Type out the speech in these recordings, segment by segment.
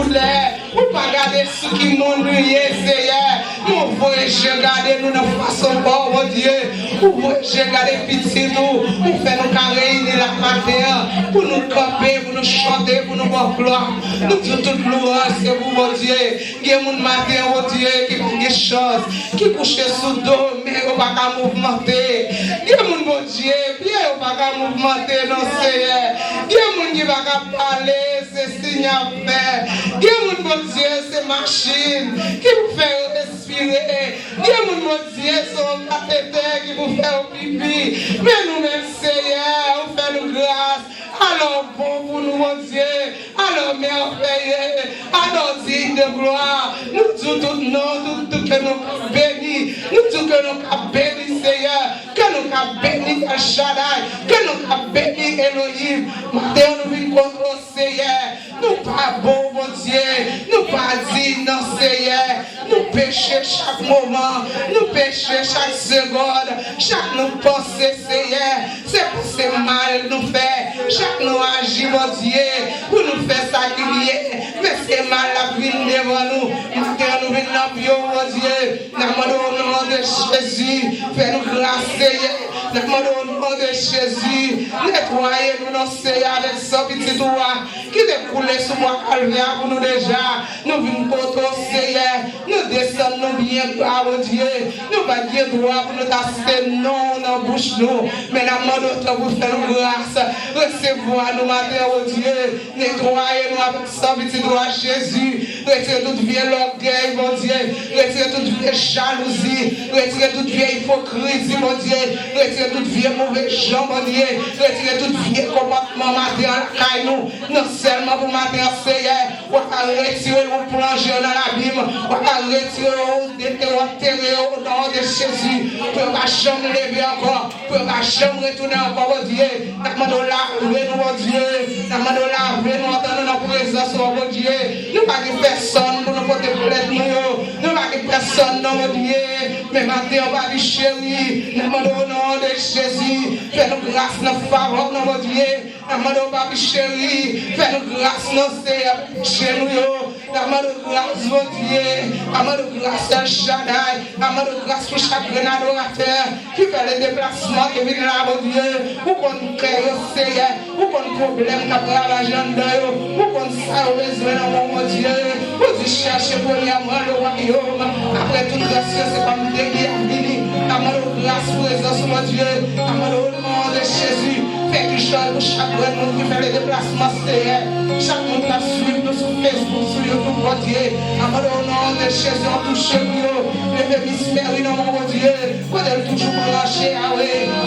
couleur, ou pas garder ce qui nous nuit, Seigneur. Nous voyons regarder nous de façon bon, mon Dieu. Nous voyons regarder petit nous, pour faire nous réunir la matin, pour nous camper, pour nous chanter, pour nous voir gloire. Nous disons toute louange, c'est vous, mon Dieu. Il y a mon matin, mon Dieu, qui fait des choses, qui couche sous dos, mais on va pas mouvementer. Il y a mon Dieu, bien on va pas mouvementer, non, Seigneur. Il y a mon qui va parler, c'est signe à faire. Il y a mon Dieu, c'est machine qui vous fait respirer. Il y a mon Dieu, son cathéter qui vous fait pipi. Mais nous-mêmes, Seigneur, on fait nous grâce. Alors bon pour nous, mon Dieu. Alors merveilleux. Alors digne de gloire. Nous disons tout non, tout que nous bénis. Nous disons que nous avons béni, Seigneur. Que nous avons béni El Shaddai. Que nous avons béni Elohim. Maintenant, nous venons contre le Seigneur. Nous pas bon, mon Dieu. Nous pas dignes, non, Seigneur. Nous péchons chaque moment. Nous péchons chaque seconde. Chaque nous pensée, Seigneur. C'est pour ce mal nous fait. Chaque nous agit, mon Dieu. Pour nous faire ça qui est. Mais c'est mal la vie devant nous. Maintenant, nous venons dans le mon Dieu. Nous demandons au nom de Jésus. Fais-nous grâce, Seigneur. Nous demandons au nom de Jésus. Nettoyez-nous, non, Seigneur, avec son petit doigt qui découle sur moi, calvaire pour nous déjà. Nous venons pour toi, Seigneur. Nous descendons bien, par mon Dieu. Nous pas dire droit pour nous tasser non dans la bouche, nous. Mais nous demandons pour faire grâce. Recevoir nous, matin, oh Dieu. Nettoyez-nous avec son petit doigt, Jésus. Retirez toute vieille orgueil, mon Dieu. Retirez toute vieille jalousie. Retirez toute vieille hypocrisie, mon Dieu. Retirez toute vieille mauvaise jambe, mon Dieu. Retirez toute vieille comportement matériel à nous. Non seulement pour matin, Seigneur. On va retirer, on plonger dans l'abîme. On va retirer, on déterrer au nom de Jésus. Pour ne jamais lever encore. Pour ne jamais retourner encore, mon Dieu. Nous demandons laver nous, mon Dieu. Nous demandons laver nous, entendre notre présence, mon Dieu. Nous pas de personne pour nous porter plainte, nous pas de personne, non, mon Dieu. Mais matin, on va dire chérie. Nous demandons au nom de Jésus. Fais-nous grâce, nos faveurs, mon Dieu. Nous demandons, papi chérie. Fais-nous grâce, nos Seigneur, chez nous. Nous demandons grâce, mon Dieu. Nous demandons grâce à Shaddai. Nous demandons grâce pour chaque adorateur qui fait les déplacements qui viennent là, mon Dieu. Pour qu'on crée, Seigneur. Pour qu'on problème n'a pas l'agenda. Pour qu'on s'en besoin dans mon Dieu. Pour nous chercher premièrement le royaume. Après toute grâce, c'est comme des guillemets. Nous demandons grâce pour présence, mon Dieu. Nous demandons au nom de Jésus. Fais quelque chose pour chaque monde qui fait les déplacements, Seigneur. Chaque monde qui a suivi nous sur Facebook, sur YouTube, mon Dieu. Au nom de Jésus, on touche nous. Le hémisphère, mon Dieu. Pour être toujours branché,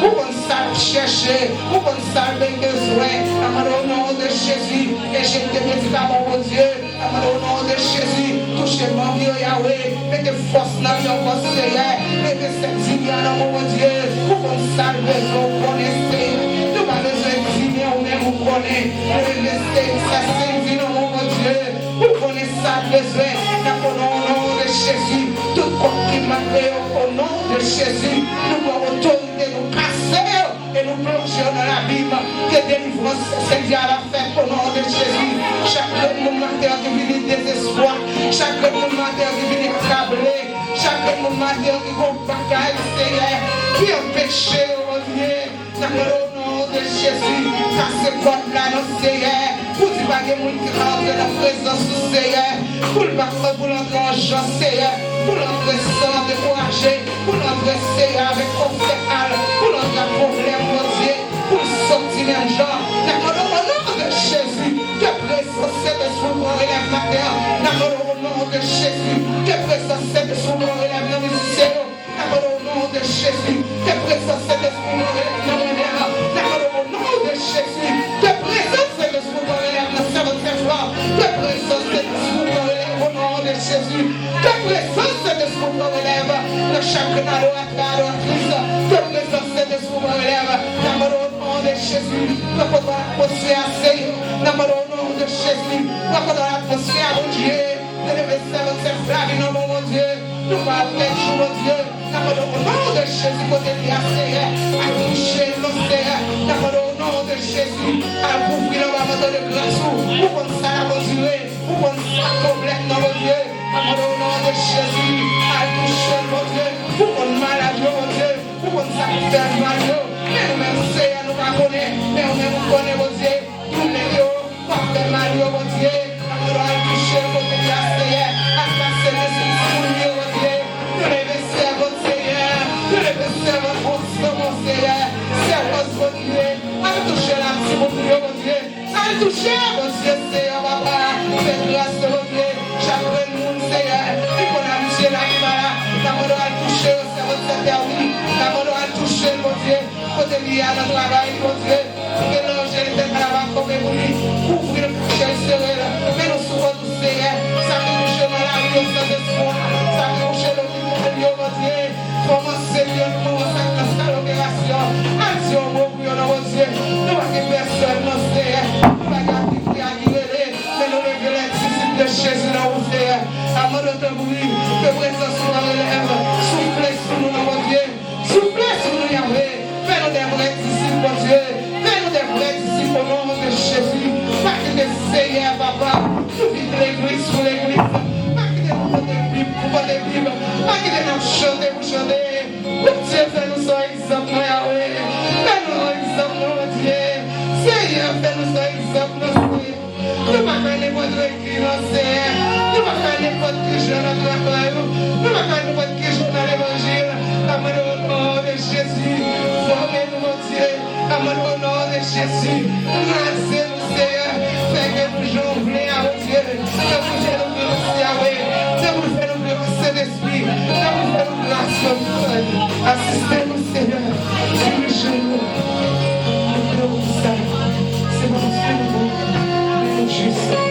pour qu'on sache chercher, pour qu'on sache bien besoin. Au nom de Jésus, et j'ai des médicaments, mon Dieu. Au nom de Jésus, touchez-moi, Yahweh. Mettez force dans mon Seigneur. Mettez cette lumière dans mon Dieu. Pour qu'on sache besoin, connaissez. Nous pas besoin de signer ou même vous connaître. Nous laissez ça servir dans mon Dieu. Vous connaissez ça besoin. Au nom de Jésus, tout corps qui m'a fait au nom de Jésus, nous avons autorité de nous casser et nous plonger dans la Bible. Que délivrance c'est Dieu à la fête au nom de Jésus. Chaque moment qui vient désespoir, chaque moment qui vient accablé, chaque moment qui va bagaille, Seigneur, qui a péché, oh Dieu, dans le nom de Jésus, car c'est comme là, non, Seigneur, pour dire pas que les gens qui rentrent dans la présence du Seigneur, pour le battre, pour l'entrer en joie, Seigneur, pour l'entrer sans décourager, pour l'entrer, Seigneur, avec confiance, pour l'entrer problème, mon Dieu, pour sortir les gens, dans le nom de Jésus, que présence cette esprit pour relève ma terre, dans le nom de Jésus, que présence cette esprit pour relève nos ministères, dans le nom de Jésus, que présence cette esprit pour relève nos ministères, dans le nom de Jésus, que présence cette esprit pour relève nos serviteurs, que présence cette esprit pour relève au nom de Jésus, que présence cette esprit pour relève de chaque adoratrice, que présence cette esprit pour relève dans le nom de Jésus, que votre atmosphère Seigneur, dans le nom de Jésus, que votre atmosphère, mon Dieu, de lever cette flamme, non, mon Dieu, nous va être mon Dieu, dans le nom de Jésus, côté de la Seigneur, à toucher le Seigneur, dans le nom de Jésus, à couvrir le bâton de grâce, pour qu'on s'en mesurer, pour qu'on s'en faire mal, mais nous-mêmes, Seigneur, nous ne connaissons, mais nous-mêmes, nous connaissons, Dieu, nous les pas faire mal, Dieu, nous allons toucher le côté de la Seigneur, à casser l'esprit pour Dieu, nous les servons, Seigneur, nous les servons, mon Seigneur, servons, mon Dieu, à toucher la petite pour Dieu, à toucher, mon Dieu, Seigneur, papa, fais grâce, mon Dieu, chaque monde, Seigneur, il faut la toucher la là, nous allons toucher au cerveau de cette permis, nous allons toucher, mon Dieu, pour te lier à notre travail, mon Dieu, mélanger les têtes à la main comme lui, ouvrir le coucher serré, mais nous souvent tous Seigneur, ça nous touche dans la vie au sein d'espoir, ça nous touche le vivre de Dieu, mon Dieu, comment Seigneur, nous avons fait l'opération, action, mon Dieu, nous n'avons personne, mon Seigneur, nous n'avons pas mais nous regrettons de Jésus dans vous, Seigneur, avant de te mourir, que présence nous relève, soufflez sur nous, mon Dieu, soufflez sur nous, Yahweh, fais-nous des vrais disciples, mon Dieu, fais-nous des vrais disciples au nom de Jésus, pas que des Seigneur, papa, nous vivons l'église pour l'église, pas que des pour des Bibles, pas que des nous chanter pour chanter, mon Dieu, fais-nous son exemple, Yahweh, fais-nous un exemple, mon Dieu, Seigneur, fais-nous son exemple, mon Dieu. Nous ne pouvons pas n'importe qui dans Seigneur. Nous ne pouvons pas n'importe qui dans notre affaire. Nous ne pouvons pas n'importe qui dans l'évangile. Amen au nom de Jésus. Formez-nous, mon Dieu. Amen au nom de Jésus. Grâce-nous, Seigneur. Fais que nous jonglions à mon Dieu. Que nous faisons grâce, Yahweh. Que nous faisons grâce, Saint-Esprit. Que nous faisons grâce, mon Père. Assistez-nous, Seigneur. Dirigez-nous. Nous prions pour ça. C'est mon Dieu. Jesus,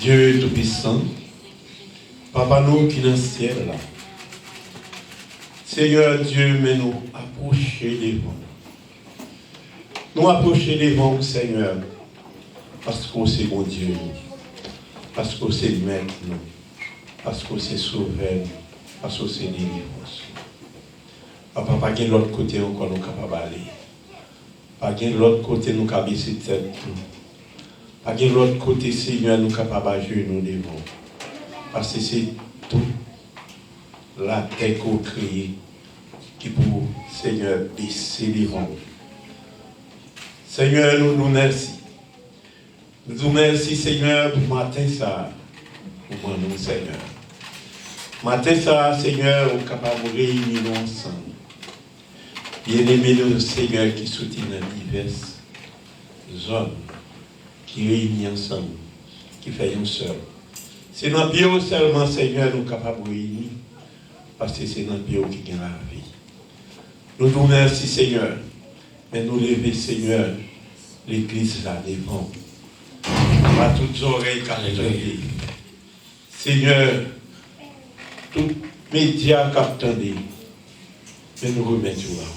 Dieu Tout-Puissant, Papa nous qui est dans le ciel là. Seigneur Dieu, mais nous approcher devant. Nous approcher devant, Seigneur, parce que c'est mon Dieu, parce que c'est maître, parce que c'est sauveur, parce que c'est délivrance. Papa, pas de l'autre côté encore nous capables d'aller. Pas de l'autre côté nous capables de baisser tête. Pas de l'autre côté, Seigneur, nous capables de jouer nous devant. Parce que c'est tout la tête qu'on crée qui pour Seigneur baisser devant. Seigneur, nous nous remercions. Nous nous remercions, Seigneur, pour matin ça. Pour nous, Seigneur. Matin ça, Seigneur, nous sommes capables de réunir nous ensemble. Bien-aimés, nous, Seigneur, qui soutiennent dans diverses zones, qui réunissent ensemble, qui font un seul. C'est dans le bureau seulement, Seigneur, nous sommes capables de réunir, parce que c'est dans le bureau qui gagne la vie. Nous nous remercions, Seigneur, mais nous levons, Seigneur, l'église là devant. À toutes oreilles qu'elle Seigneur, tous les médias qui attendent, mais nous remettons là.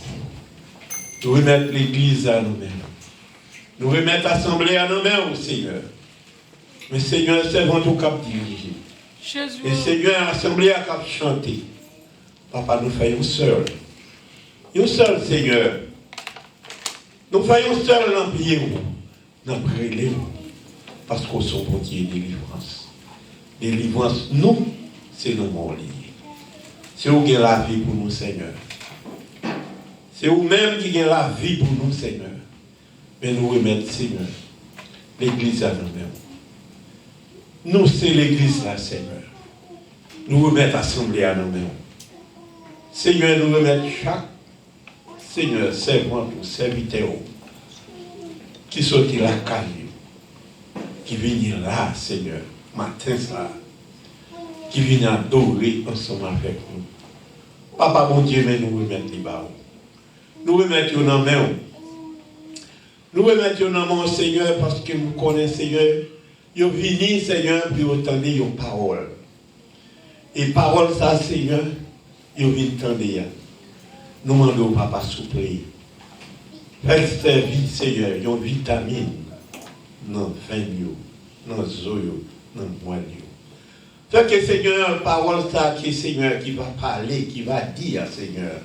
Nous remettons l'église à nous-mêmes. Nous remettons l'assemblée à nous-mêmes, Seigneur. Mais Seigneur, c'est avant tout cap dirigé. Jésus. Et Seigneur, l'assemblée a cap chanter. Papa, nous faisons seul. Nous seul, Seigneur. Nous faisons seul dans le pied, dans le prier, parce qu'on sont bon Dieu délivrance. Délivrance, nous, c'est le monde lié. C'est vous qui avez la vie pour nous, Seigneur. C'est vous-même qui avez la vie pour nous, Seigneur. Mais nous remettons, Seigneur, l'Église à nous-mêmes. Nous, c'est l'Église là, Seigneur. Nous remettons l'Assemblée à nous-mêmes. Seigneur, nous remettons chaque Seigneur, servant ou serviteur qui sortit la caille, qui vient là, Seigneur, matin ça, qui vient adorer ensemble avec nous. Papa, mon Dieu, mais nous remettons les barreaux. Nous remettons dans la main. Nous remettons dans la main, Seigneur, parce que nous connaissons, Seigneur, nous venons, Seigneur, pour entendre une parole. Et parole, ça, Seigneur, nous venons entendre. Nous demandons, Papa, souple. Faites servir, Seigneur, une vitamine dans le vin, dans le zoyo, dans le moelle. Fait que, Seigneur, parole, ça, qui est Seigneur, qui va parler, qui va dire, Seigneur.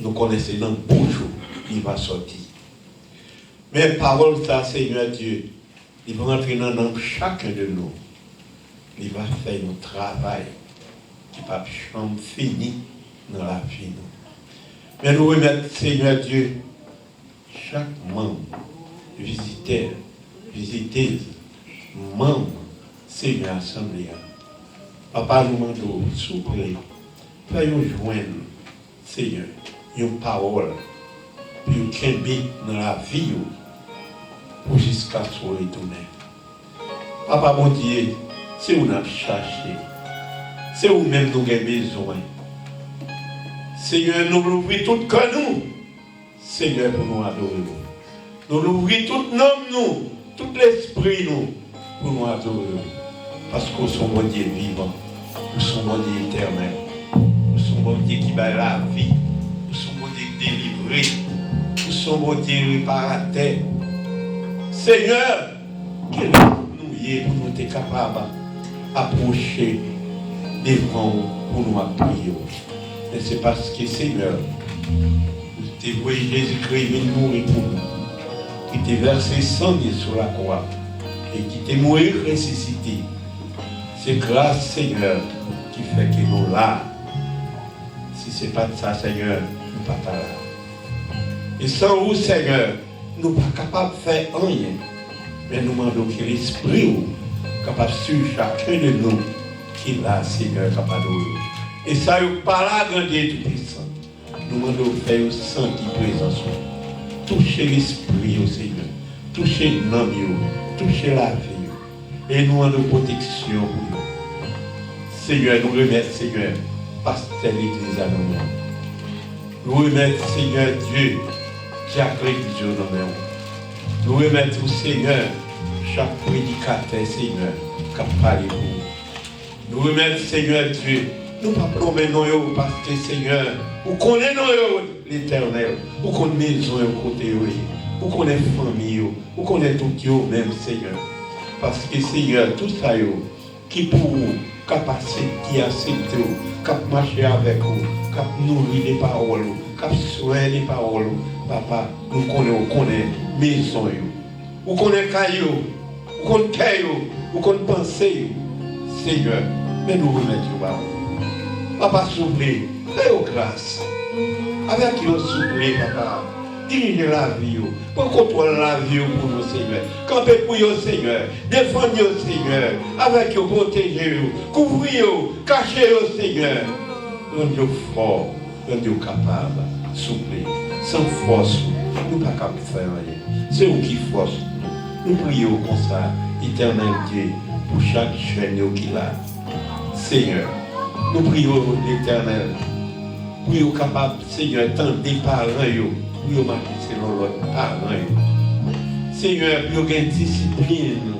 Nous connaissons dans le bouche, il va sortir. Mais parole, ça, Seigneur Dieu, il va entrer dans chacun de nous. Il va faire un travail qui va jamais finir dans la vie. Mais nous remettons, Seigneur Dieu, chaque membre, visiteur, visiteuse, membre, Seigneur Assemblée. Papa, nous demandons, s'il vous plaît, fais-nous joindre, Seigneur, une parole, puis une quimbi dans la vie, pour jusqu'à ce qu'on retourne. Papa, mon Dieu, c'est où nous avons cherché, c'est où même nous avons besoin. Seigneur, nous l'ouvrons tout comme nous, Seigneur, pour nous adorer. Nous l'ouvrons tout nom, nous, tout l'esprit, nous, pour nous adorer. Parce que nous sommes un Dieu vivant, nous sommes un Dieu éternel, nous sommes un Dieu qui bat la vie, nous sommes un Dieu délivré, nous sommes un Dieu réparateur. Seigneur, que nous y est pour nous être capables d'approcher devant pour nous appuyer. Et c'est parce que Seigneur, tu vois Jésus-Christ venu mourir pour nous, qui t'a versé sang sur la croix et qui t'a mort ressuscité. C'est grâce, Seigneur, qui fait que nous là. Si ce n'est pas de ça, Seigneur, nous ne sommes pas là. Et sans vous, Seigneur, nous ne sommes pas capables de faire rien. Mais nous demandons que l'Esprit soit capable de suivre chacun de nous qui est là, Seigneur, capable de. Et ça, nous pas là, grand Dieu Tout-Puissant. Nous demandons de faire sentir présence. Toucher l'Esprit, Seigneur. Toucher l'âme, toucher la vie. Et nous demandons protection pour nous. Seigneur, nous remettons, Seigneur, pasteur l'Église à nous. Nous remettons, Seigneur Dieu, Jacques Dieu nous. Nous remettons, Seigneur, chaque prédicateur, Seigneur, qui a parlé pour nous. Nous remettons, Seigneur Dieu, nous ne pouvons pas nous parce que, Seigneur, vous connaissez l'Éternel, vous connaissez maison au côté, vous connaissez famille, vous connaissez tout même, Seigneur. Parce que, Seigneur, tout ça, qui pour vous, capacité, qui accepte, qui marche avec vous, qui nourrit les paroles, qui soigne les paroles, papa, nous connaissons maison, vous connaissez caillou, vous connaissez caillou, vous connaissez pensée, Seigneur, mais nous remettons par vous. Papa, soufflez, faites grâce. Avec qui vous soufflez, papa, dirigez la vie, pour contrôler la vie pour nous, Seigneur. Campez pour vous, Seigneur. Défendez-vous, Seigneur. Avec vous, protégez-vous. Couvrez-vous, cachez-vous, Seigneur. Rendez-vous fort, rendez-vous capable, soufflez. Sans force, nous ne pouvons pas faire rien. C'est vous qui force. Nous prions comme ça, éternel Dieu, pour chaque jeune qui l'a. Seigneur, nous prions l'éternel. Pour vous capable, Seigneur, tant des parents, pour vous marcher selon l'autre parents. Seigneur, pour vous gagner discipline.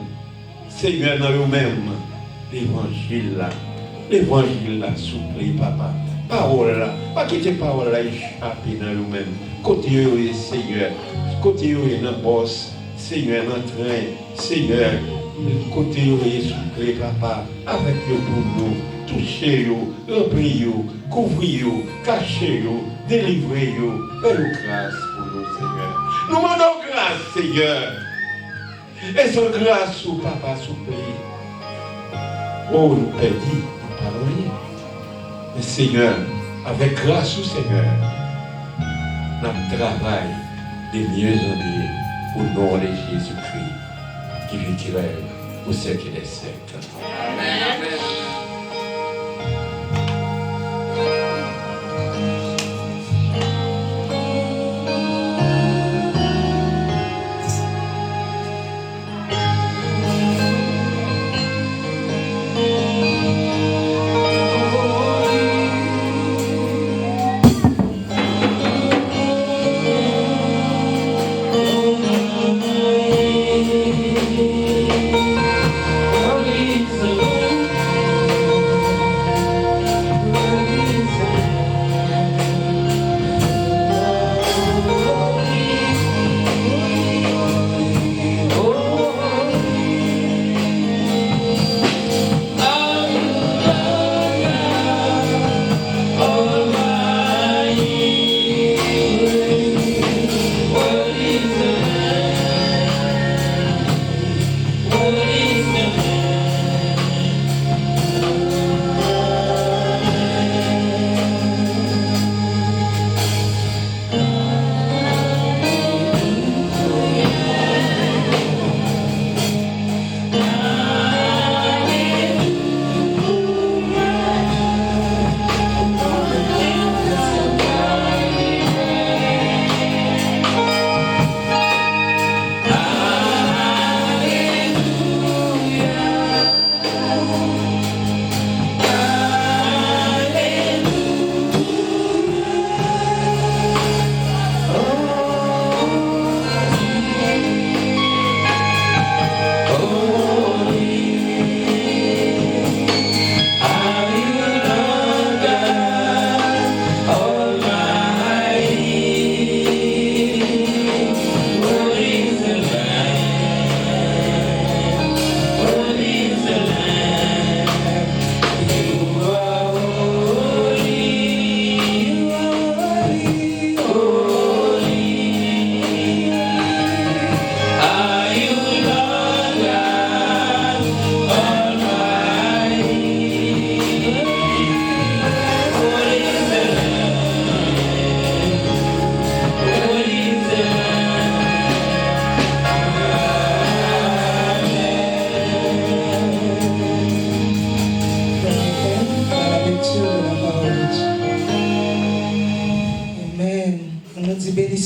Seigneur, dans vous-même, l'évangile là, souple, papa. Parole là, pas quitter parole là, échapper dans vous-même. Côté Seigneur, côté dans le boss, Seigneur, dans le train, Seigneur, côté soufflé, papa, avec yo pour nous, toucher yo, remplir yo, couvrir yo, cacher yo, délivrer yo. Fais-nous grâce pour nous, Seigneur. Nous demandons grâce, Seigneur. Et sans grâce, sous papa, sous pays. Oh, nous perdons, nous parlons. Mais Seigneur, avec grâce au Seigneur, nous travaillons de mieux en mieux au nom de Jésus-Christ, qui vit qui rêve au siècle des siècles. Amen.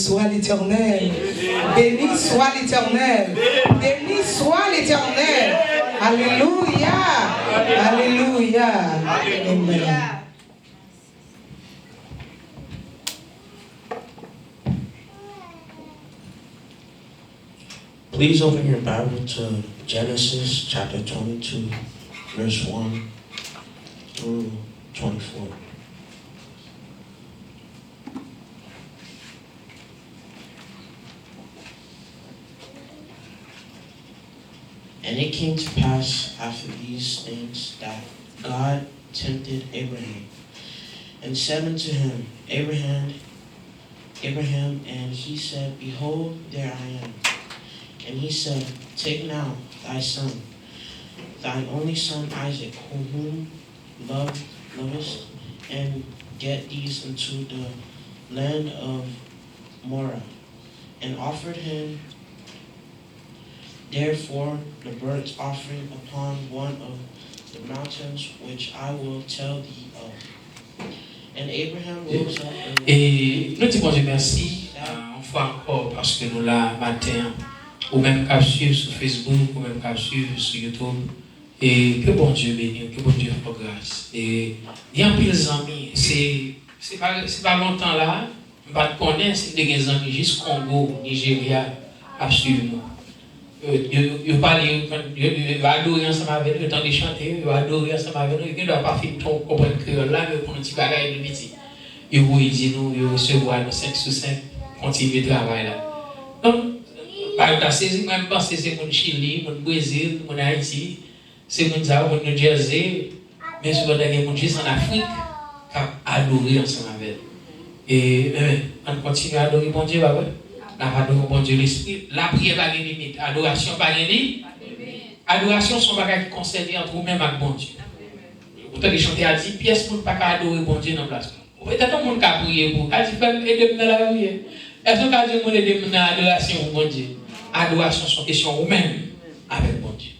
soit l'Éternel. Béni soit l'Éternel. Béni soit l'Éternel. Alléluia. Alléluia. Amen. Please open your Bible to Genesis chapter 22, verse 1 through 24. And it came to pass after these things that God tempted Abraham and said unto him, Abraham, and he said, Behold, there I am. And he said, Take now thy son, thine only son Isaac, whom lovest, and get these into the land of Moriah, and offered him therefore the burnt offering upon one of the mountains which I will tell thee of. And Abraham rose up et nous disons Dieu merci une fois encore parce que nous là matin ou même qu'à suivre sur Facebook ou même qu'à suivre sur YouTube et que bon Dieu bénisse, que bon Dieu fasse grâce. Et il y a plusieurs amis, c'est pas longtemps là, je ne connais pas si des amis juste Congo, Nigeria à suivre nous. Ils parlent, ils adorent ensemble avec nous, le temps de chanter, ils adorent ensemble avec nous, ils ne doivent pas finir ton comprendre créole là, ils prennent un petit bagage de petit. Ils vous disent nous, ils recevront nos 5 sur 5, continuer le travail là. Donc, Par saisi, moi, je pense que c'est mon Chili, mon Brésil, mon Haïti, c'est mon Zao, mon New Jersey, mais souvent, il y a des gens en Afrique qui adorent ensemble avec elle. Et on continue à adorer bon Dieu, on adore bon Dieu l'esprit. La prière n'a pas de limite, adoration n'a pas de limite. Adoration, c'est un bagage qui concerne entre vous-même et bon Dieu. Pourtant, les chanteurs ont dit, pièce pour ne pas adorer bon Dieu dans la place. Peut-être tout le monde qui a prié pour. Elle dit, aidez-moi dans la prière. Est-ce que vous avez dit, aidez-moi dans l'adoration au bon Dieu? Adoration, c'est une question vous-même avec bon Dieu.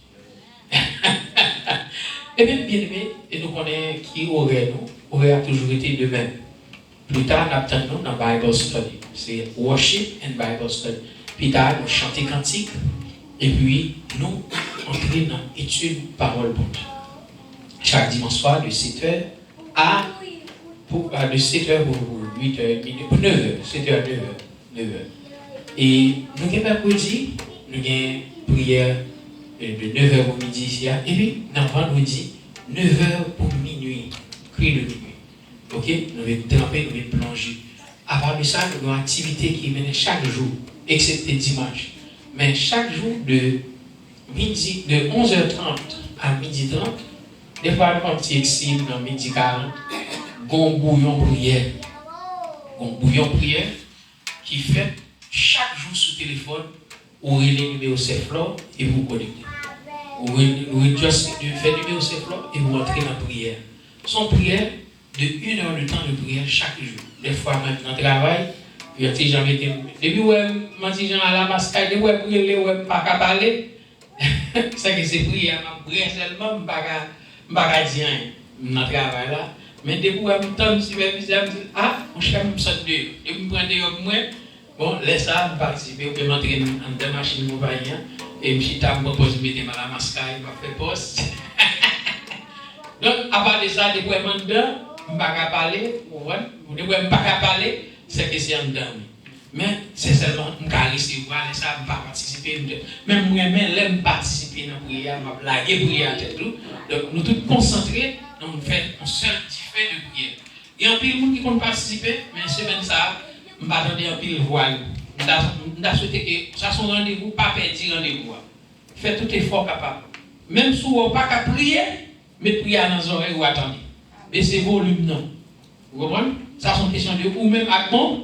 Et bien, bien aimé, et nous connaissons qui aurait a toujours été de même. Plus tard, nous attendons dans le Bible Study. C'est Worship and Bible Study. Plus tard, nous chantons cantiques. Et puis, nous entrons dans l'étude parole bon Dieu. Chaque dimanche soir, de 7h à de 7h pour 8h, pour 9h, 7h, 9h. Et nous avons mercredi, nous avons prière de 9h au midi ici. Et puis, dans vendredi, 9h pour minuit, cri de minuit. Ok? Nous allons tremper, nous allons plonger. À part de ça, nous avons une activité qui est menée chaque jour, excepté dimanche. Mais chaque jour, de 11h30 à 12h30, des fois, nous avons un petit exil dans 12h40, gon bouillon prière qui fait chaque jour sur téléphone ou les numéros CFLO et vous connectez. Ou juste faire numéro CFLO et vous entrez dans la prière. Son prière de 1 heure de temps de prière chaque jour. Des fois même dans le travail, depuis depuis à la mascaille, depuis ouais pas qu'à parler. C'est que c'est prière, ma prière seulement pas dire dans le travail là. Mais depuis que je me tente superviseur, je me dis, ah, mon cher, je me sens deux. Et je me prends deux moins. Bon, laisse ça, je participe, je peux m'entrer dans deux machines de mouvement. Et je me propose de mettre ma mascaille, je fais poste. Donc, à part de ça, depuis que je me dis, je ne peux pas parler. Depuis que je ne peux pas parler, c'est que c'est en dedans. Mais c'est seulement que je vais recevoir, laisse ça, je ne peux pas participer. Même moi, je ne participer dans la prière, je vais blaguer prière à tête. Donc, nous tous concentrés, nous faisons un seul fait de prière. Il y a un pile de monde qui compte participer, mais semaine ça, je ne vais pas attendre un pile voile. Je vais souhaiter que ça soit un rendez-vous, pas perdre rendez-vous. Faites tout effort capable. Même si vous n'avez pas qu'à prier, mais prier dans les oreilles ou attendez. Mais c'est volume non. Vous comprenez? Ça c'est une question de ou même à bon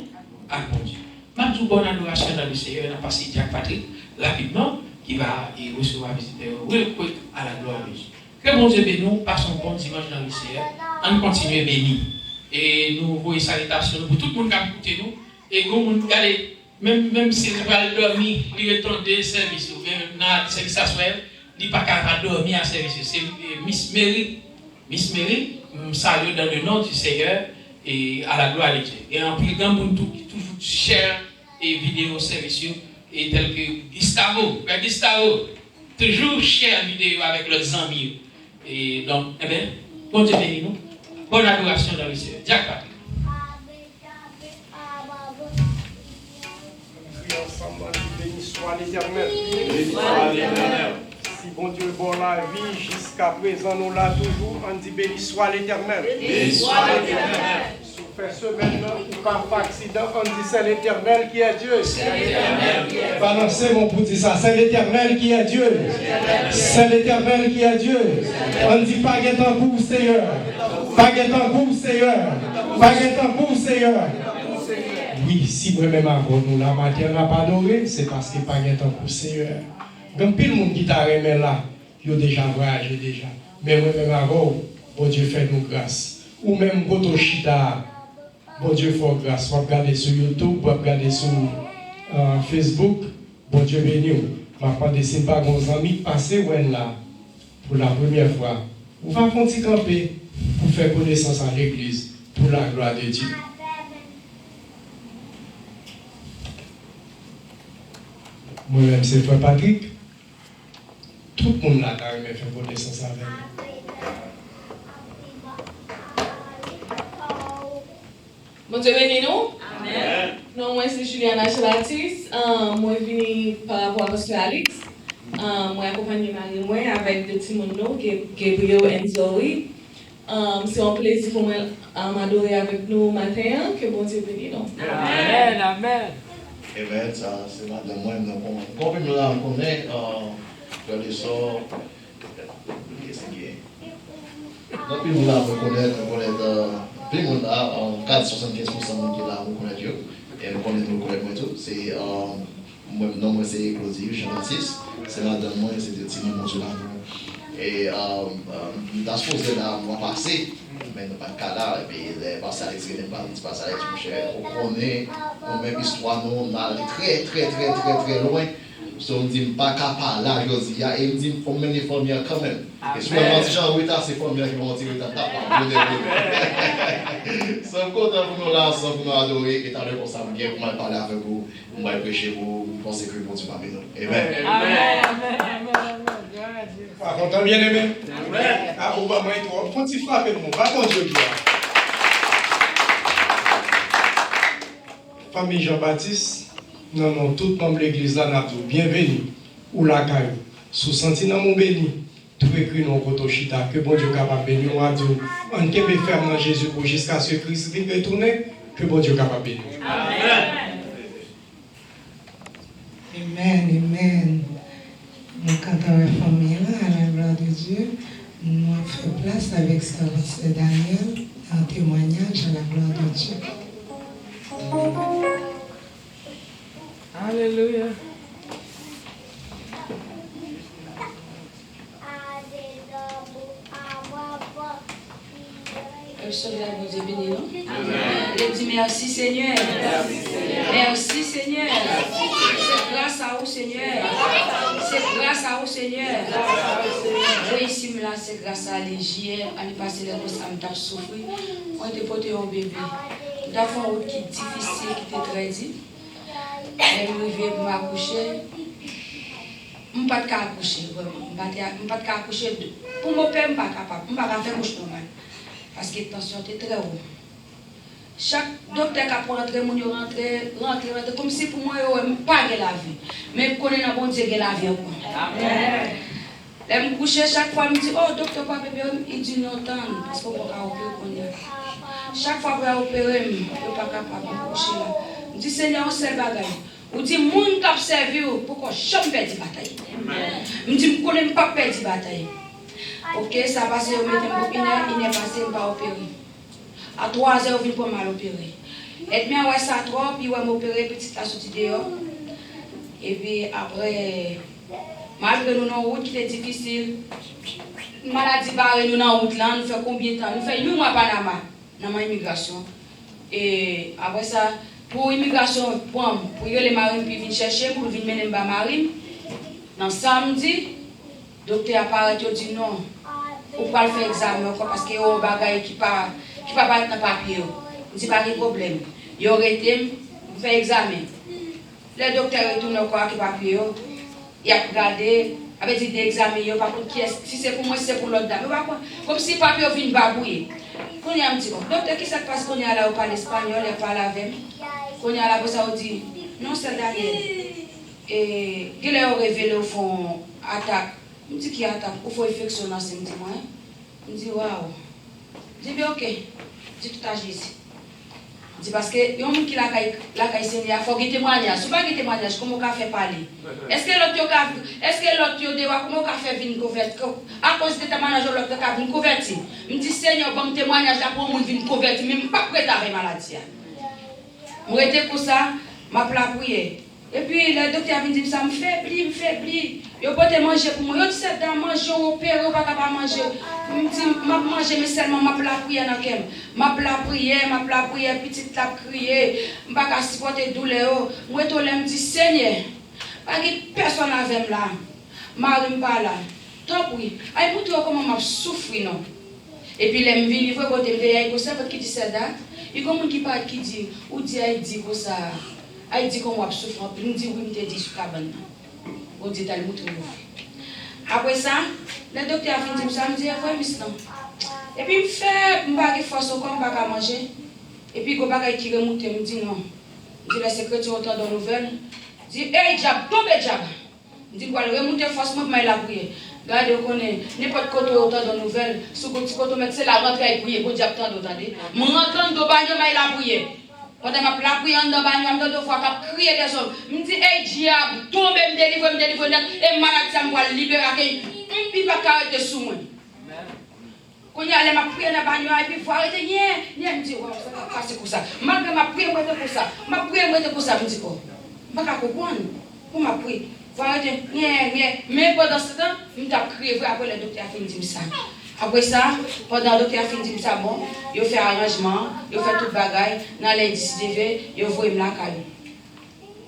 Dieu. Même si bonne adoration dans le Seigneur, on a passé Jacques Patrick rapidement, qui va recevoir visiter à la gloire de Dieu. Que bon Dieu bénisse nous, passons bon dimanche dans le Seigneur, on continue à bénir. Et nous voyons salutations pour tout le monde qui a écouté nous. Et nous, regardez, même si vous allez dormir, il est temps de service, ou même dans le service à soir, il n'est pas capable de dormir à service. C'est Miss Mary. Miss Mary, salue dans le nom du Seigneur et à la gloire de Dieu. Et en plus, dans le tout qui toujours cher et vidéo service, et tel que Gustavo, toujours cher vidéo avec leurs amis. Et donc, eh bien, bon Dieu bénisse nous. Bonne adoration dans le Seigneur. Jacques Patrick. Prions ensemble, béni soit l'Éternel. Béni soit l'Éternel. Si bon Dieu est bon la vie, jusqu'à présent nous l'a toujours, on dit béni soit l'Éternel. Béni soit l'Éternel. Si vous faites ce maintenant, ou par accident, on dit c'est l'Éternel qui est Dieu. C'est l'Éternel qui est Dieu. Balancez mon pour dire ça, c'est l'Éternel qui est Dieu. C'est l'Éternel qui est Dieu. On dit pas guet en pour Seigneur. Pas guet en pour Seigneur. Pas guet en pour Seigneur. Oui, si moi-même avant nous la matière n'a pas adoré, c'est parce que pas guet en pour Seigneur. Comme pile le monde qui t'a remis là, il a déjà voyagé déjà. Mais moi-même avant, bon Dieu fait nous grâce. Ou même Goto Chita, bon Dieu fait grâce. Vous regardez sur YouTube, vous regardez sur Facebook, bon Dieu béni. Je vais pas laisser pas vos amis passer là pour la première fois. Vous va continuer camper pour faire connaissance à l'église pour la gloire de Dieu. Moi-même, c'est Frère Patrick. Tout le monde là a aimé faire connaissance avec nous. Bon Dieu bénisse nous. Amen. Non, moi c'est Juliana Chelatis. Moi je viens par rapport à Pasteur Alex. Moi accompagne Marie avec deux petits monos, Gabriel et Zoe. C'est un plaisir pour moi m'adorer avec nous matin. Que bon Dieu bénisse nous. Amen. Amen. Amen, ça, c'est là de moi, comme nous la connaît, dans les sorts, depuis nous la reconnaître, puis nous la, en 4,75% qui la reconnaît Dieu, et nous connaissons tout, c'est, moi c'est Claudie, Jean-Baptiste, c'est là de moi, c'est de Timon Monjola. Et nous avons supposé là, on va passer, mais nous pas de cas là, et puis les passages Alex, les passages Alex, on connaît, on même histoire, nous, on allait très loin. So, on dit pas capable là, je dis, et on dit, il faut mener les formules quand même. Et souvent, quand les gens retard, c'est formules qui vont tirer dans ta part. Sans content pour nous là, sans pour nous adorer, et tant que ça me vient, pour parler avec vous, on va prêcher vous, vous pensez que bon Dieu parmi nous. Amen. Pas content, bien aimé? Ah, on va moins trop. Quand tu frappes le monde, va ton Dieu gloire. Famille Jean-Baptiste, non, tout membre de l'église là, n'a bienvenue. Ou la caille. Sous senti dans mon béni. Tout écrit dans le chita. Que bon Dieu capable de bénir. On peut faire dans Jésus pour jusqu'à ce que Christ vienne retourner. Que bon Dieu capable de bénir. Amen. Nous, quand on est famille là, à la gloire de Dieu, nous faisons place avec Sœur Daniel en témoignage à la gloire de Dieu. Alléluia. Je dis merci Seigneur. Merci Seigneur. C'est grâce à vous Seigneur. C'est grâce à vous Seigneur. Oui, ici là, c'est grâce à l'Égypte. On est passé les choses, on a souffert. On était porté un bébé. On a fait une route qui est difficile, qui était très difficile. Elle est arrivée pour m'accoucher. Je ne peux pas accoucher. Je ne peux pas accoucher. Pour mon père, je ne suis pas capable. Je ne peux pas faire couche normal. Parce que la tension était très haute. Chaque docteur qui a rentré, rentre, comme si pour moi, je ne pas la vie. Mais je connais un bon Dieu qui la vie. Je me couche chaque fois, je me dis, oh docteur, pas bébé, il dit non, parce qu'on ne peut pas opérer. Chaque fois que je opérer, je ne suis pas capable de coucher là. Je dis, Seigneur, on sait bagaille. Je dis, moun qui a servi, pourquoi je ne perds pas bataille. Je dis, je ne connais pas perdre bataille. Ok, ça a passé au médecin, il n'est passé, il pas opéré. À 3 heures, il vient mal opérer. Et bien, ouais, ça à 3, puis ouais, m'opérer, petite la sortie dehors. Et puis après, malgré nous, dans la route qui était difficile, maladie barrée, nous dans la route là, nous faisons combien de temps? Nous faisons 8 mois à Panama, dans ma immigration. Et après ça, pour l'immigration, pour les marines, puis venir chercher, pour venir mener ma marine, dans samedi, le docteur apparaît et dit non, on ne peut pas faire examen parce qu'il y a un bagage qui ne peut pas battre dans le papier. Il dit pas de problème. Il aurait été faire examen. Le docteur retourne encore avec le papier. Il a regardé, il avait dit d'examen, si c'est pour moi, si c'est pour l'autre dame. Comme si le papier vient babouiller. Quand il y a un petit peu, docteur, qu'est-ce qui se passe quand il y a là, on parle espagnol, il parle avec moi. Quand il y a là, on dit non, c'est Daniel. Et il a révélé au fond attaque. Je me dis qu'il attaque, il faut infection dans ce moment. Je me dis waouh. Je dis bien ok. Je dis tout à Jésus. Je dis parce que il y a un monde qui la caille Seigneur, il faut qu'il témoignage. Si pas qu'il témoignage, comment on fait parler? Est-ce que l'autre doit comment on fait venir convertir? À cause de témoignage, l'autre doit venir convertir. Je me dis Seigneur, bon témoignage là pour monde venir convertir, même pas prêt à la maladie. Je suis pour ça, m'a prier. Et puis le docteur vient dire ça me faiblit. Je peux te manger pour moi. Je dis c'est dans manger opérer, on va pas manger. Je me dis m'a manger mais seulement m'a prier dans kem. M'a prier, petite la crier, m'a pas supporter douleur. Moi to me dit Seigneur, pas que personne avec là. Marie pas là. Tant oui. Ay pour toi comment m'a souffrir non. Et puis les me vient livrer côté me veiller comme ça qui dit ça date. Il y a quelqu'un qui parle qui dit ou dit elle dit comme ça. Elle dit qu'on va souffrir, puis nous dit oui, nous te dit sur cabane. On dit d'aller montrer nous. Après ça, le docteur a dit ça, me dit ouais monsieur. Et puis il fait m'pas force comme pas manger. Et puis go bagay qui remonte me dit non. Je dis la secrétaire entend dans nouvelle. Dit hey diable, tombe diable. Me dit quoi remonter force moi la prier. Regardez on connaît n'importe côté autant dans nouvelle, sous côté mettre c'est la rentrée à prier, bon diable tant d'entendre. Mon rentrant de bagno mais la prier. Pendant ma la prière dans bagne, me deux fois qu'a crier des hommes. Me dit hey diable, tombe me délivre net et malade ça me va libérer. Puis pas arrêter sous moi. Quand il y a ma prière dans bagne et puis faut arrêter nie me dit ouais ça va passer comme ça. Malgré ma prière moi de pour ça. Ma prière moi de pour ça me dit quoi. Pas qu'à comprendre. Pour ma prière. Faut arrêter mais pendant ce temps, me t'a crié après le docteur a fini dire ça. Après ça, pendant le docteur a fini dire ça bon, il fait arrangement, il fait tout bagaille, dans l'indice de vie, il voit me la caille.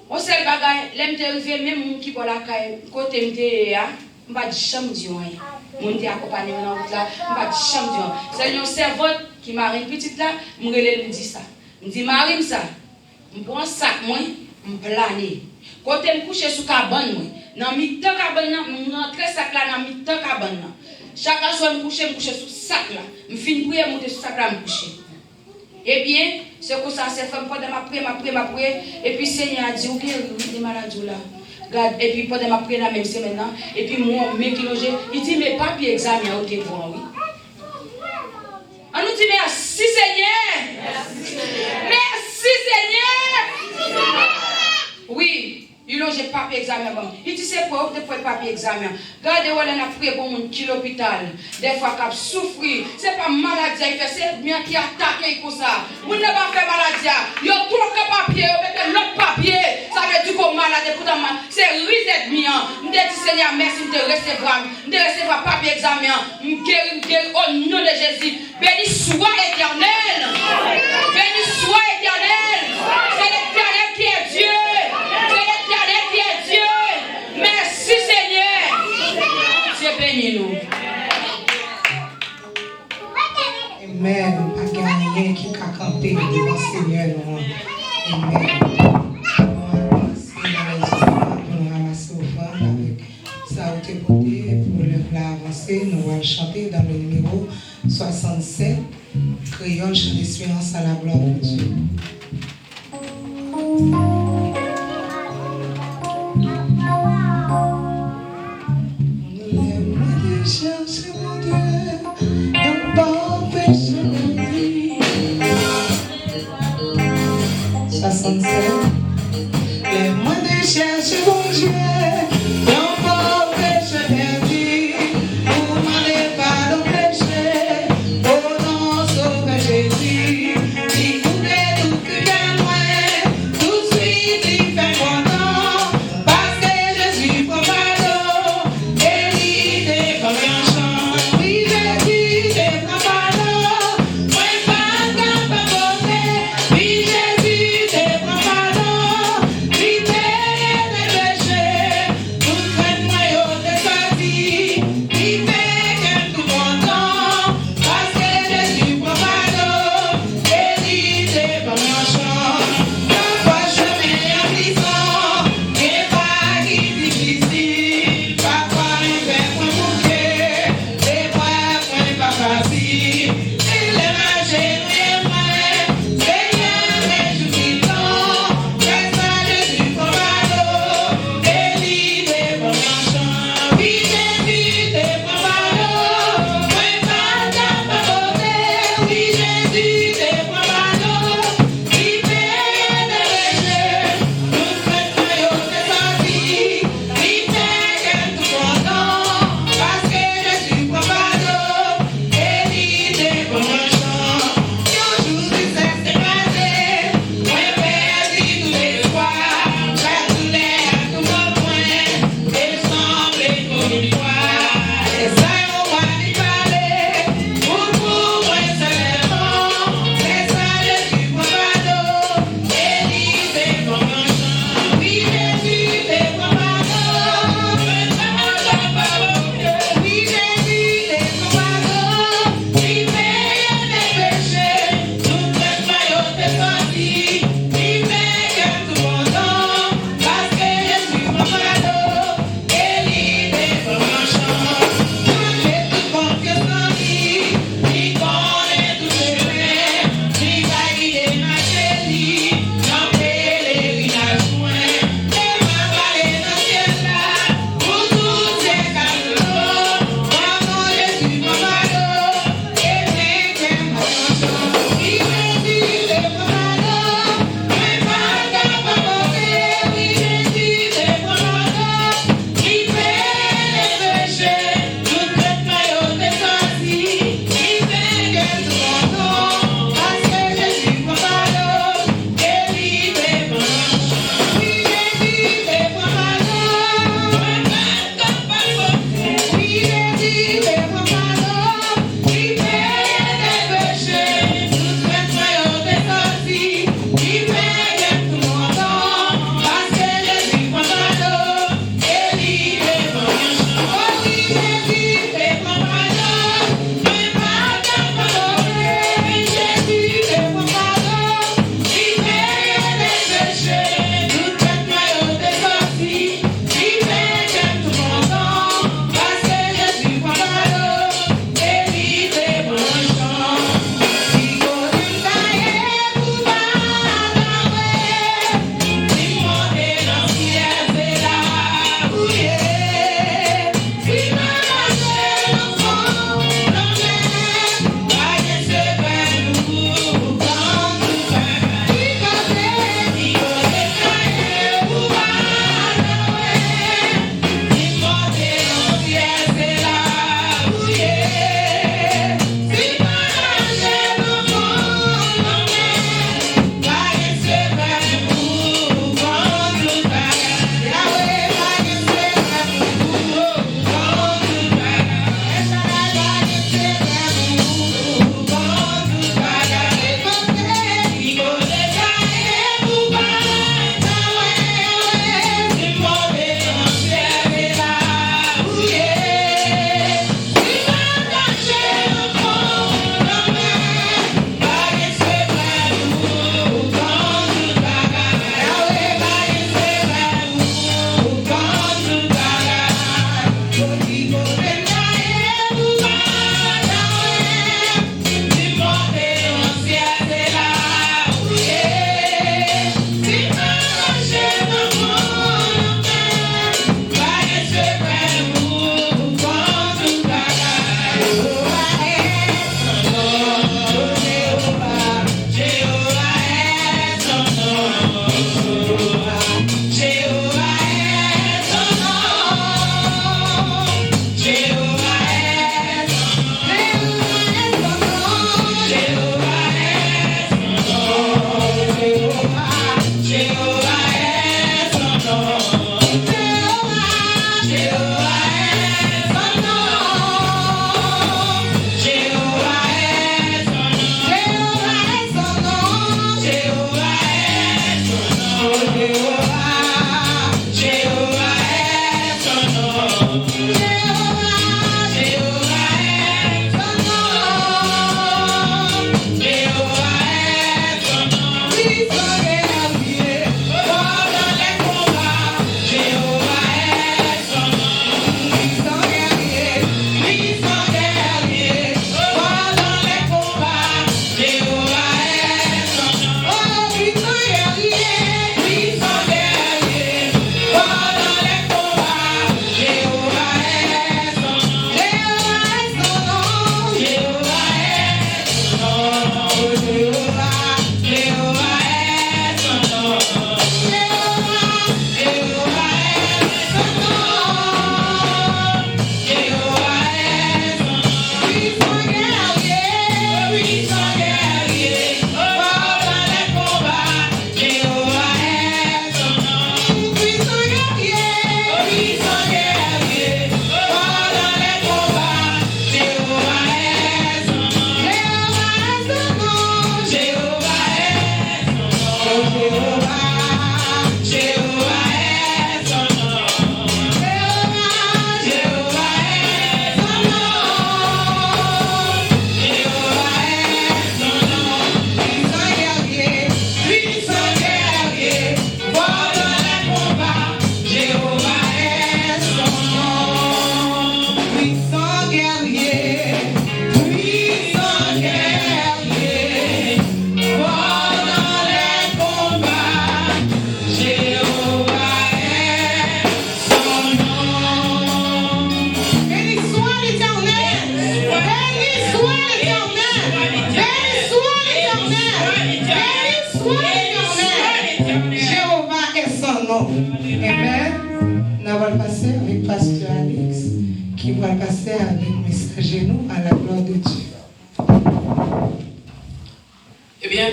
On sait bagaille, l'aime te arrivé même qui pour la caille, côté m'te ya, m'pas di chambre di rien. Mon te accompagné dans route là, m'pas di chambre di rien. C'est une servante qui m'a une petite là, me relève me dit ça. Me dit Marie ça. Me prend sac moi, me planer. Côté me coucher sous cabane moi. Dans mi-temps cabane là, me rentrer sac là dans mi-temps cabane là. Chaque soir, je me couche sous sac là. Je finis de prier, monter sous sac là, je me couche. Eh bien, c'est comme ça, c'est fait pendant ma prière. Et puis, le Seigneur a dit, ok, des maladies là. Regarde, et puis pendant ma prière, même c'est maintenant. Et puis, moi, mes kilogés, il dit, mes papiers examen, ok, bon, oui. On nous dit, merci Seigneur. Merci Seigneur. Oui. Il a pas papier examen. Il dit c'est quoi de pour papier examen. Regardez où on a pris pour mon qui l'hôpital. Des fois qu'il souffre, c'est pas maladie, il fait c'est bien qui attaque pour ça. On n'a pas fait maladie. Il y a trop de papier, on met l'autre papier. Ça veut dire qu'on malade pourtant c'est risette bien. On dit Seigneur merci de recevoir. De recevoir papier examen. On guérit au nom de Jésus. Béni soit Éternel. Béni soit Éternel. C'est l'Éternel qui est Dieu. Merci Seigneur. Dieu bénis nous. Amen. Pas gagner qui a campé devant Seigneur. Amen. Nous ramasser offrande avec ça au côté pour le avancer. Nous allons chanter dans le numéro 67. Créole, chant d'espérance à la gloire de Dieu. Cherche mon Dieu, un bon péché de vie. 67. Lève-moi de chercher mon Dieu, un bon péché de vie. Pour m'aller pas de péché, oh non, sauve Jésus. Il voulait tout que j'aime moi, tout de suite il fait content, parce que Jésus prend pardon, et il est comme un chant. Oui, Jésus est prend pardon, moi pas capable de oui, Jésus est prend pardon.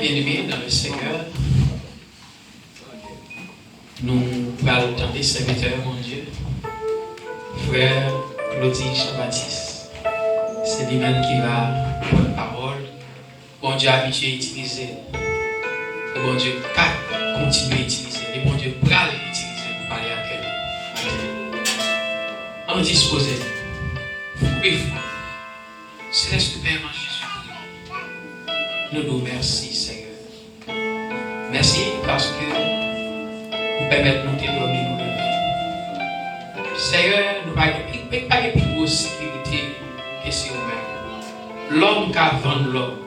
Bien-aimés dans le Seigneur, nous allons entendre serviteur, mon Dieu, frère Claudie Jean-Baptiste. C'est lui-même qui va prendre la parole. Bon Dieu a habitué à utiliser. Et bon Dieu va continuer à utiliser. Et bon Dieu va l'utiliser pour parler à quelqu'un. On dispose. Oui, Céleste Père en Jésus-Christ, nous nous remercions, Seigneur. Merci parce que vous permettez de nous témoigner, nous lever. Seigneur, nous n'avons pas de plus grosse sécurité que c'est vous-même. L'homme qui a vendu l'homme,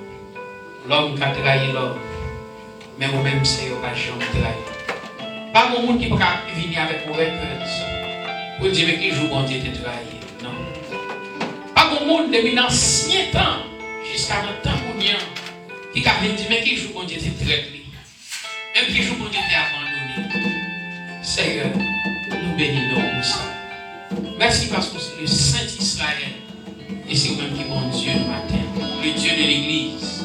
l'homme qui a trahi l'homme, mais vous-même, Seigneur, pas jamais trahi. Pas de monde qui peut venir avec mauvais cœur pour dire que jour bon Dieu te trahi. Non. Pas de monde depuis l'ancien temps jusqu'à notre temps mounien qui a dit mais qui joue bon Dieu te traite. Même qui joue bon Dieu te abandonné. Seigneur, nous bénissons pour ça. Merci parce que c'est le Saint Israël. Et c'est vous-même qui est mon Dieu le matin. Le Dieu de l'Église.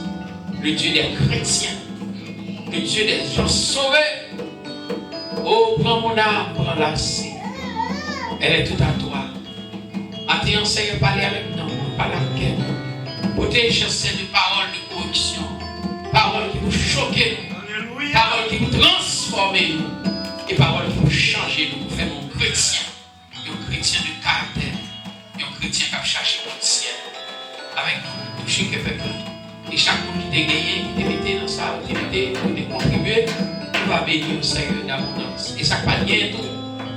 Le Dieu des chrétiens. Le Dieu des gens sauvés. Oh, prends mon âme, prends la C. Elle est toute à toi. Matin, Seigneur, parler avec nous, parler avec elle. Protège ces de paroles de correction. Paroles qui vous choquent. Paroles qui vous transforment. Et paroles qui vous changent. Nous pour faire mon chrétien. Un chrétien de caractère. Un chrétien qui a cherché le ciel. Avec nous, chaque peuple. Et chaque monde qui t'a gagné, qui t'a mis dans sa activité, qui t'a contribué, on va bénir au Seigneur d'abondance. Et ça va bien tout.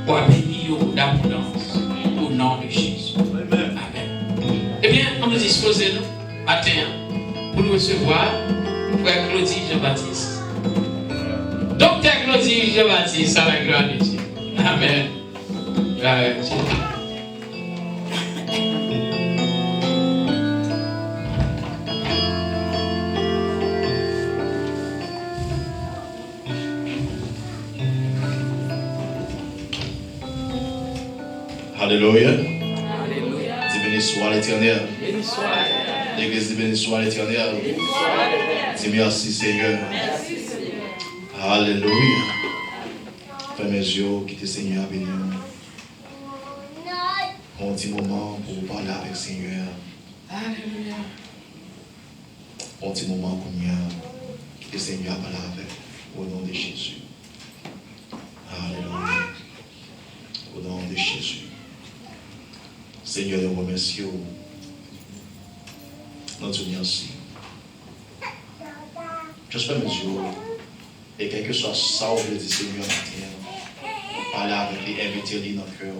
On va bénir d'abondance. Au nom de Jésus. Amen. Eh bien, on nous dispose nous, matin, pour nous recevoir, frère Claudie Jean-Baptiste. Docteur Claudie Jean-Baptiste, à la gloire de Dieu. Amen. Gloire à Dieu. Alléluia. Dis béni soit l'Éternel. L'Église dit béni soit l'Éternel. Dis merci Seigneur. Alléluia. Fais mes yeux qui te Seigneur béni. Un petit moment pour parler avec Seigneur. Alléluia. Un petit moment combien qui te Seigneur parler avec. Au nom de Jésus. Alléluia. Au nom de Jésus. Seigneur, nous remercions. Nous te remercions. J'espère, mes yeux, et quel que soit ça, où je dis, Seigneur, matin, parler avec les invités dans le cœur.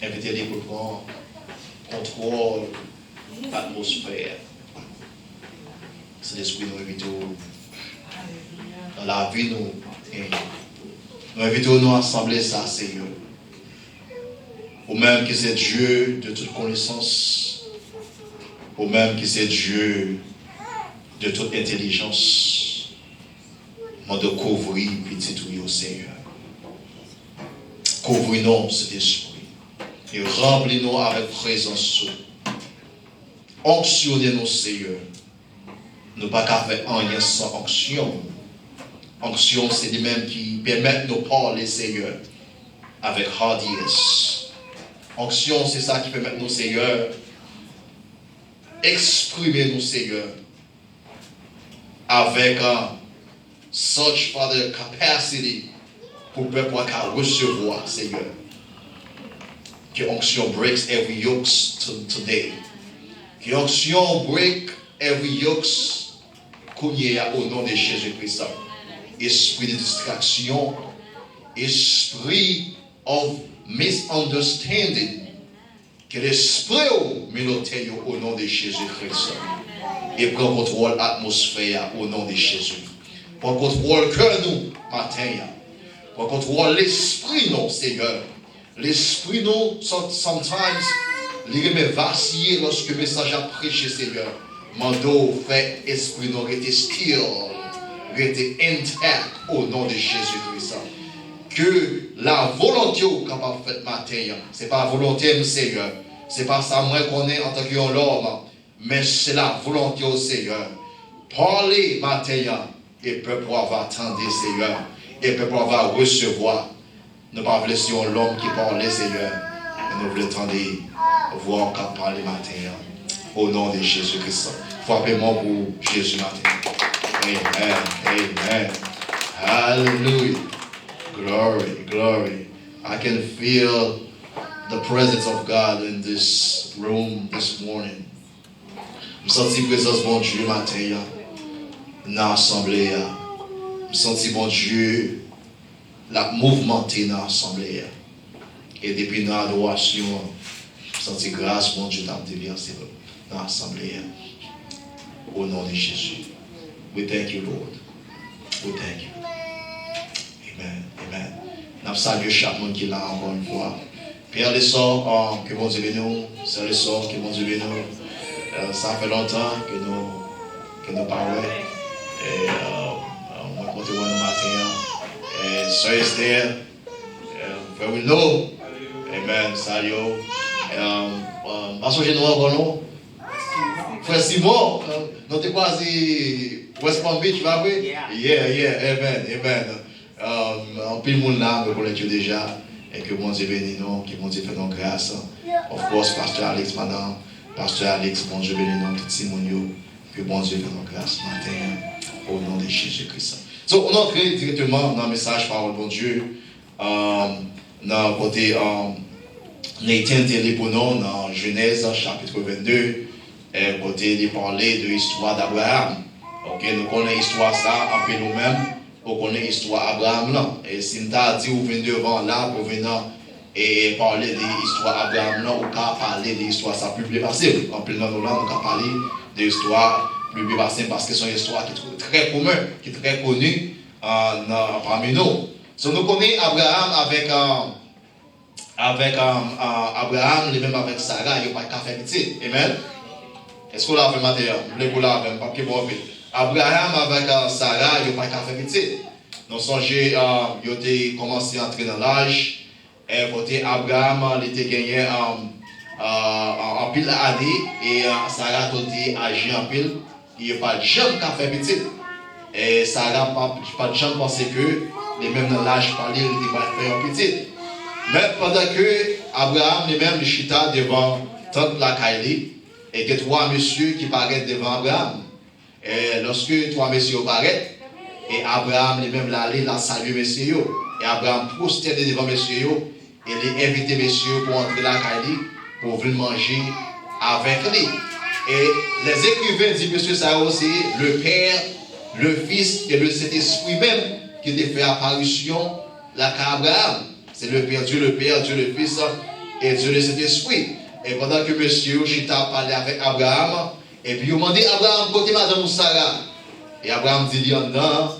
Inviter-les pour prendre contrôle de l'atmosphère. C'est l'esprit nous invitons dans la vie, nous invitons nous à assembler ça, Seigneur. Ou même que c'est Dieu de toute connaissance, ou même que c'est Dieu de toute intelligence, mais de couvrir petit tout au Seigneur. Couvrir-nous cet esprit et remplis-nous avec présence. Onctionnez-nous, Seigneur. Nous pas qu'à faire rien sans onction. Onction, c'est les mêmes qui permettent de nous parler, Seigneur, avec hardiesse. Onction, c'est ça qui permet nous, Seigneur, exprimer nous, Seigneur, avec such, Father, capacity pour le peuple recevoir, Seigneur. Que onction breaks every yoke today. Que onction break every yoke qu'on y a au nom de Jésus-Christ. Esprit de distraction, esprit of misunderstanding, que l'esprit méloté au nom de Jésus-Christ et prend contrôle l'atmosphère au nom de Jésus. Prend contrôle que nous, matin. Prend contrôle l'esprit, non, Seigneur. L'esprit, nous, sometimes, il remet vaciller lorsque le message a prêché, Seigneur. Mando fait esprit, nous, rester still, rester intact au nom de Jésus-Christ. Que la volonté capable de faire matin, ce n'est pas la volonté, Seigneur. Ce n'est pas ça moi qu'on est en tant qu'homme, mais c'est la volonté au Seigneur. Parlez matin, et le peuple va attendre, Seigneur. Et le peuple va recevoir. Ne pas laisser l'homme qui parle, Seigneur. Et nous voulons attendre voir qu'on parle matin. Au nom de Jésus-Christ. Frappez-moi pour Jésus matin. Amen. Amen. Hallelujah. Glory, glory. I can feel the presence of God in this room this morning. Je sens la présence de mon Dieu matin dans l'assemblée. Je sens mon Dieu la mouvementé dans l'assemblée. Et depuis dans l'adoration, je sens grâce mon Dieu t'a déversé dans l'assemblée. Au nom de Jésus. We thank you, Lord. We thank you. Amen. Amen. Nous saluons chaque monde qui est là encore une fois. Père les sœurs, que bon Dieu bénisse. Sœurs les sœurs, que bon Dieu bénisse. Ça fait longtemps que nous parlons. Et on va compter le matin. Et Sœur Esther, Frère Wilno. Amen. Salut. Pasteur Génois, bon Frère Simon, nous t'es quasi West Palm Beach, va oui? Yeah, amen, amen. En pile monde là, me connaît déjà, et que mon Dieu bénisse nous, que mon Dieu fait nos grâces. Of course, Pasteur Alex, madame, Pasteur Alex, mon Dieu bénisse nous, tout Simon, que mon Dieu fait nos grâces matin, au nom de Jésus-Christ. So, on entre directement dans le message parole de Dieu, dans le côté Nathan télé pour nous, dans Genèse, chapitre 22. Et côté de parler de l'histoire d'Abraham. Ok, nous connaissons l'histoire ça, un peu nous-mêmes, on connaît l'histoire d'Abraham là. Et si nous avons dit, vous venez devant là, pour venir et parler de l'histoire d'Abraham là, on peut parler de l'histoire ça plus passé. En plus, nous on peut parler de l'histoire plus passé parce que c'est une histoire qui est très commune, qui est très connue parmi nous. So, nous connaissons Abraham avec Abraham, les mêmes avec Sarah, il n'y a pas de faire petit. Amen. Est-ce que vous l'avez maté? Vous l'avez là, même pas que bon. Abraham avec Sarah, il n'y a pas de faire petit. Nous songez, il a commencé à entrer dans l'âge. Et côté Abraham, il était gagné en pile d'années. Et Sarah a agi en pile. Il n'y a pas de jambes qui a fait petit. Et Sarah n'a pas de jambes parce que, même dans l'âge, il était pas fait un petit. Mais pendant que Abraham lui-même le chita devant tante la Kaili, et que trois messieurs qui paraissent devant Abraham. Et lorsque trois messieurs paraissent, et Abraham lui-même l'allait, l'a salué messieurs, et Abraham prosterné devant messieurs, et il a invité messieurs pour entrer la Kaili, pour venir manger avec lui. Et les écrivains disent, monsieur, ça aussi, le Père, le Fils et le Saint-Esprit même, qui ont fait apparition là qu'à Abraham. C'est le Père, Dieu le Fils et Dieu le Saint-Esprit. Et pendant que monsieur Chita parlait avec Abraham, et puis il m'a dit Abraham, côté madame Sarah. Et Abraham dit, il y en a,